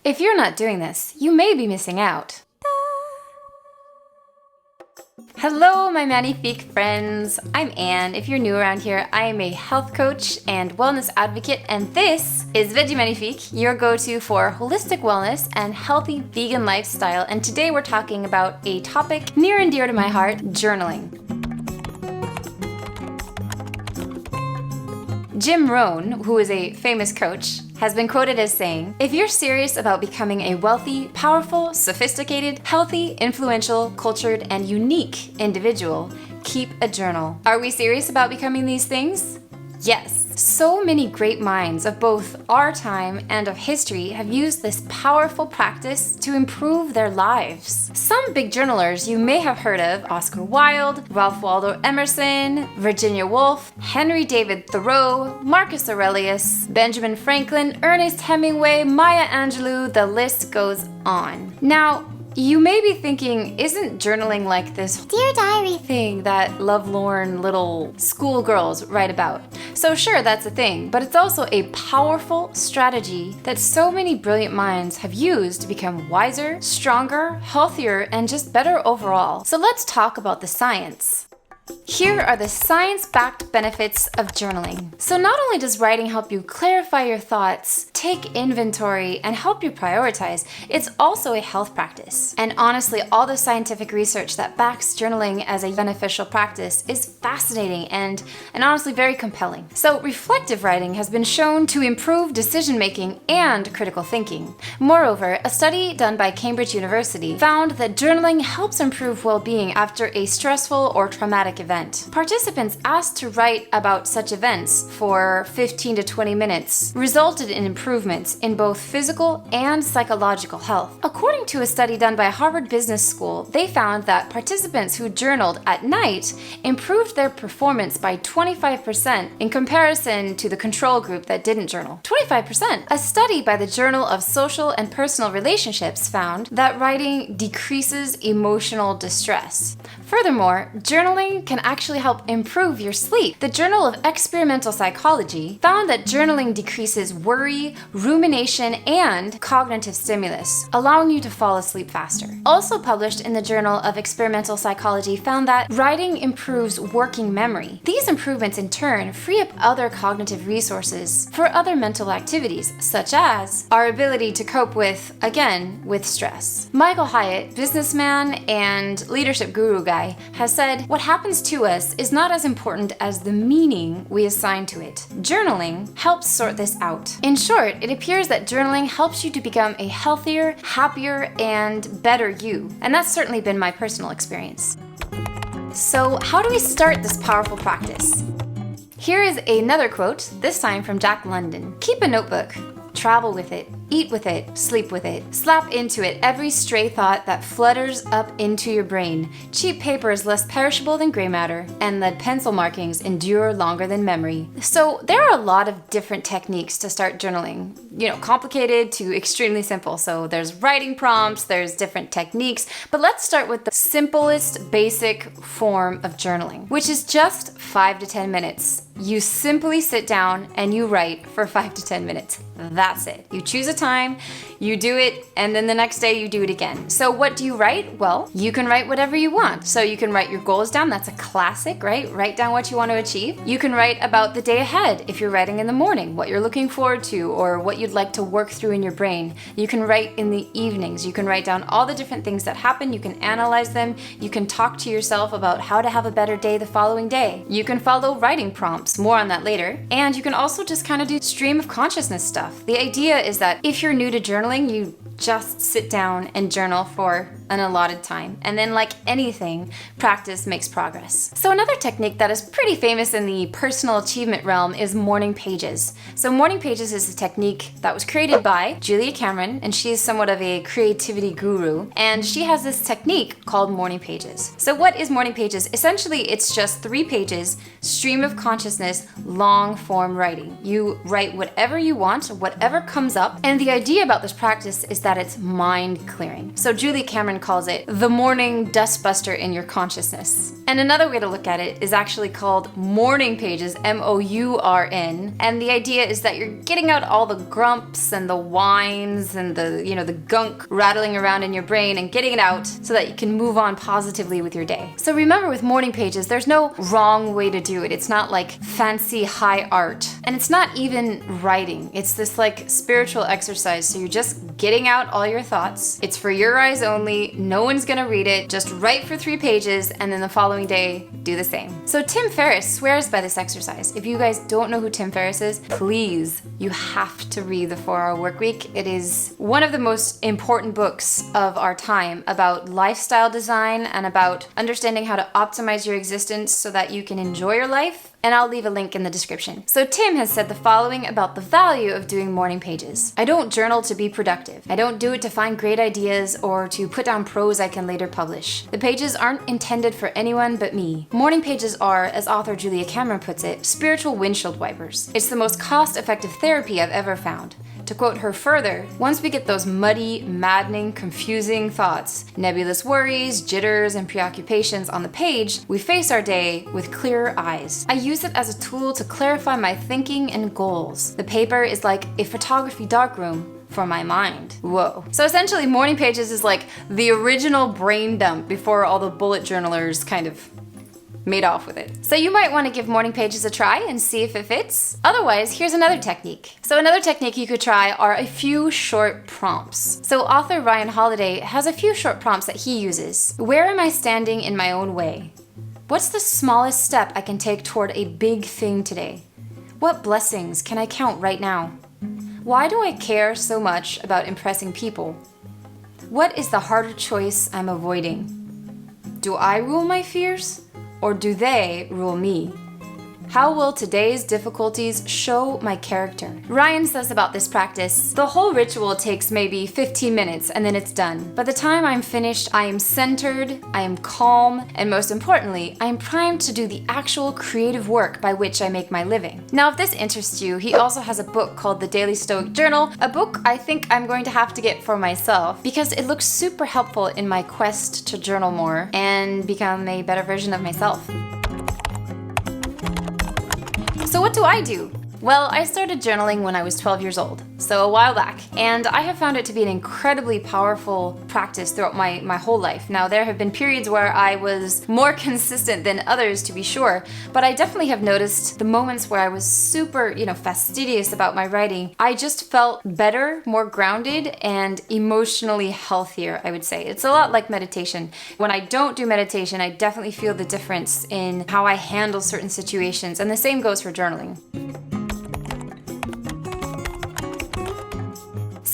If you're not doing this, you may be missing out. Hello, my magnifique friends. I'm Anne. If you're new around here, I am a health coach and wellness advocate, and this is Veggie Magnifique, your go-to for holistic wellness and healthy vegan lifestyle. And today we're talking about a topic near and dear to my heart, journaling. Rohn, who is a famous coach, has been quoted as saying, "If you're serious about becoming a wealthy, powerful, sophisticated, healthy, influential, cultured, and unique individual, keep a journal." Are we serious about becoming these things? Yes. So many great minds of both our time and of history have used this powerful practice to improve their lives. Some big journalers you may have heard of: Oscar Wilde, Ralph Waldo Emerson, Virginia Woolf, Henry David Thoreau, Marcus Aurelius, Benjamin Franklin, Ernest Hemingway, Maya Angelou, the list goes on. Now, you may be thinking, isn't journaling like this Dear Diary thing that lovelorn little schoolgirls write about? So sure, that's a thing, but it's also a powerful strategy that so many brilliant minds have used to become wiser, stronger, healthier, and just better overall. So let's talk about the science. Here are the science-backed benefits of journaling. So not only does writing help you clarify your thoughts, take inventory, and help you prioritize, it's also a health practice. And honestly, all the scientific research that backs journaling as a beneficial practice is fascinating and honestly very compelling. So reflective writing has been shown to improve decision-making and critical thinking. Moreover, a study done by Cambridge University found that journaling helps improve well-being after a stressful or traumatic event. Participants asked to write about such events for 15 to 20 minutes resulted in improvements in both physical and psychological health. According to a study done by Harvard Business School, they found that participants who journaled at night improved their performance by 25% in comparison to the control group that didn't journal. 25%! A study by the Journal of Social and Personal Relationships found that writing decreases emotional distress. Furthermore, journaling can actually help improve your sleep. The Journal of Experimental Psychology found that journaling decreases worry, rumination, and cognitive stimulus, allowing you to fall asleep faster. Also published in the Journal of Experimental Psychology found that writing improves working memory. These improvements in turn free up other cognitive resources for other mental activities, such as our ability to cope with stress. Michael Hyatt, businessman and leadership guru guy, has said, "What happens to us is not as important as the meaning we assign to it. Journaling helps sort this out." In short, it appears that journaling helps you to become a healthier, happier, and better you. And that's certainly been my personal experience. So how do we start this powerful practice? Here is another quote, this time from Jack London. "Keep a notebook. Travel with it, eat with it, sleep with it. Slap into it every stray thought that flutters up into your brain. Cheap paper is less perishable than gray matter, and lead pencil markings endure longer than memory." So there are a lot of different techniques to start journaling. Complicated to extremely simple. So there's writing prompts, there's different techniques, but let's start with the simplest basic form of journaling, which is just 5 to 10 minutes. You simply sit down and you write for 5 to 10 minutes. That's it. You choose a time, you do it, and then the next day you do it again. So what do you write? Well, you can write whatever you want. So you can write your goals down. That's a classic, right? Write down what you want to achieve. You can write about the day ahead if you're writing in the morning, what you're looking forward to or what you'd like to work through in your brain. You can write in the evenings. You can write down all the different things that happen. You can analyze them. You can talk to yourself about how to have a better day the following day. You can follow writing prompts. More on that later. And you can also just kind of do stream of consciousness stuff. The idea is that if you're new to journaling, you just sit down and journal for an allotted time. And then, like anything, practice makes progress. So another technique that is pretty famous in the personal achievement realm is morning pages. So morning pages is a technique that was created by Julia Cameron, and she is somewhat of a creativity guru. And she has this technique called morning pages. So what is morning pages? Essentially, it's just 3 pages, stream of consciousness, long form writing. You write whatever you want, whatever comes up. And the idea about this practice is that it's mind clearing. So Julia Cameron calls it the morning dustbuster in your consciousness. And another way to look at it is actually called morning pages, MOURN. And the idea is that you're getting out all the grumps and the whines and the gunk rattling around in your brain and getting it out so that you can move on positively with your day. So remember, with morning pages, there's no wrong way to do it. It's not like fancy high art. And it's not even writing. It's this like spiritual exercise. So you're just getting out all your thoughts. It's for your eyes only. No one's gonna read it. Just write for 3 pages and then the following day, do the same. So Tim Ferriss swears by this exercise. If you guys don't know who Tim Ferriss is, please, you have to read The 4-Hour Workweek. It is one of the most important books of our time about lifestyle design and about understanding how to optimize your existence so that you can enjoy your life. And I'll leave a link in the description. So Tim has said the following about the value of doing morning pages. I don't journal to be productive. I don't do it to find great ideas or to put down prose I can later publish. The pages aren't intended for anyone but me. Morning pages are, as author Julia Cameron puts it, spiritual windshield wipers. It's the most cost-effective therapy I've ever found. To quote her further, once we get those muddy, maddening, confusing thoughts, nebulous worries, jitters, and preoccupations on the page, we face our day with clearer eyes. I use it as a tool to clarify my thinking and goals. The paper is like a photography darkroom for my mind. Whoa. So essentially, morning pages is like the original brain dump before all the bullet journalers kind of made off with it. So you might want to give morning pages a try and see if it fits. Otherwise, here's another technique. So another technique you could try are a few short prompts. So author Ryan Holiday has a few short prompts that he uses. Where am I standing in my own way? What's the smallest step I can take toward a big thing today? What blessings can I count right now? Why do I care so much about impressing people? What is the harder choice I'm avoiding? Do I rule my fears? Or do they rule me? How will today's difficulties show my character? Ryan says about this practice, the whole ritual takes maybe 15 minutes and then it's done. By the time I'm finished, I am centered, I am calm, and most importantly, I am primed to do the actual creative work by which I make my living. Now, if this interests you, he also has a book called The Daily Stoic Journal, a book I think I'm going to have to get for myself because it looks super helpful in my quest to journal more and become a better version of myself. So what do I do? Well, I started journaling when I was 12 years old, so a while back, and I have found it to be an incredibly powerful practice throughout my whole life. Now, there have been periods where I was more consistent than others, to be sure, but I definitely have noticed the moments where I was super, fastidious about my writing. I just felt better, more grounded, and emotionally healthier, I would say. It's a lot like meditation. When I don't do meditation, I definitely feel the difference in how I handle certain situations, and the same goes for journaling.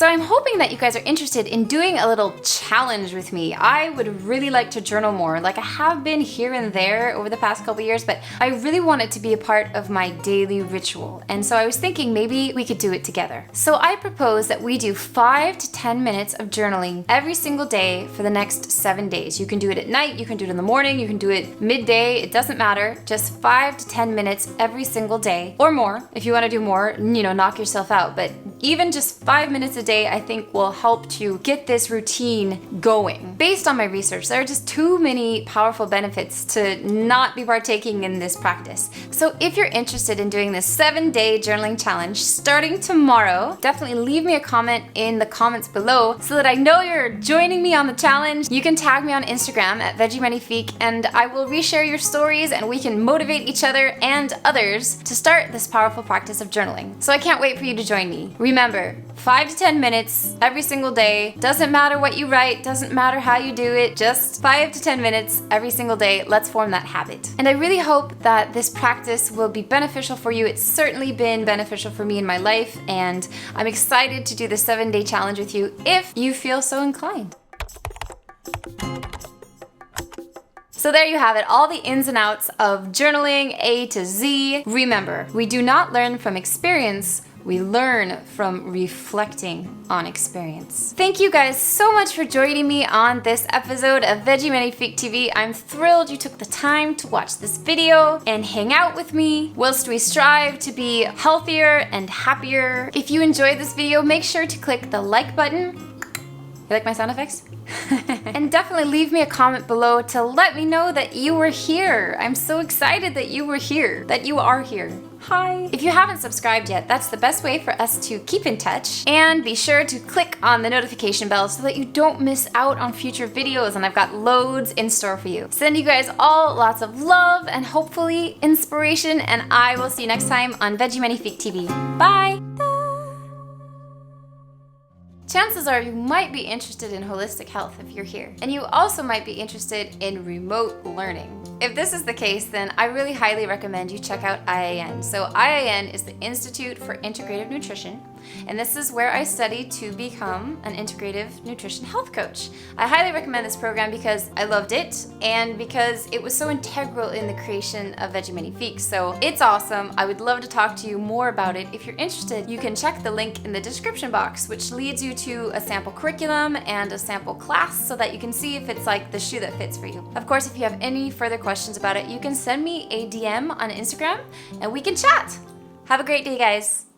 So I'm hoping that you guys are interested in doing a little challenge with me. I would really like to journal more, like I have been here and there over the past couple years, but I really want it to be a part of my daily ritual. And so I was thinking maybe we could do it together. So I propose that we do 5 to 10 minutes of journaling every single day for the next 7 days. You can do it at night, you can do it in the morning, you can do it midday, it doesn't matter. Just 5 to 10 minutes every single day or more. If you want to do more, knock yourself out. But even just 5 minutes a day, I think will help to get this routine going. Based on my research, there are just too many powerful benefits to not be partaking in this practice. So if you're interested in doing this 7-day journaling challenge starting tomorrow, definitely leave me a comment in the comments below so that I know you're joining me on the challenge. You can tag me on Instagram at VeggieManyFeek and I will reshare your stories and we can motivate each other and others to start this powerful practice of journaling. So I can't wait for you to join me. Remember, 5 to 10 minutes every single day. Doesn't matter what you write, doesn't matter how you do it, just 5 to 10 minutes every single day. Let's form that habit. And I really hope that this practice will be beneficial for you. It's certainly been beneficial for me in my life, and I'm excited to do the 7-day challenge with you if you feel so inclined. So there you have it, all the ins and outs of journaling A to Z. Remember, we do not learn from experience, we learn from reflecting on experience. Thank you guys so much for joining me on this episode of Veggie Magnifique TV. I'm thrilled you took the time to watch this video and hang out with me whilst we strive to be healthier and happier. If you enjoyed this video, make sure to click the like button. You like my sound effects? And definitely leave me a comment below to let me know that you were here. I'm so excited that you were here, that you are here. Hi! If you haven't subscribed yet, that's the best way for us to keep in touch. And be sure to click on the notification bell so that you don't miss out on future videos, and I've got loads in store for you. Send you guys all lots of love and hopefully inspiration, and I will see you next time on Vegemanifique TV. Bye! Chances are you might be interested in holistic health if you're here. And you also might be interested in remote learning. If this is the case, then I really highly recommend you check out IAN. So IAN is the Institute for Integrative Nutrition, and this is where I studied to become an integrative nutrition health coach. I highly recommend this program because I loved it and because it was so integral in the creation of Vegemanifique. So it's awesome. I would love to talk to you more about it. If you're interested, you can check the link in the description box, which leads you to a sample curriculum and a sample class so that you can see if it's like the shoe that fits for you. Of course, if you have any further questions about it, you can send me a DM on Instagram and we can chat. Have a great day, guys.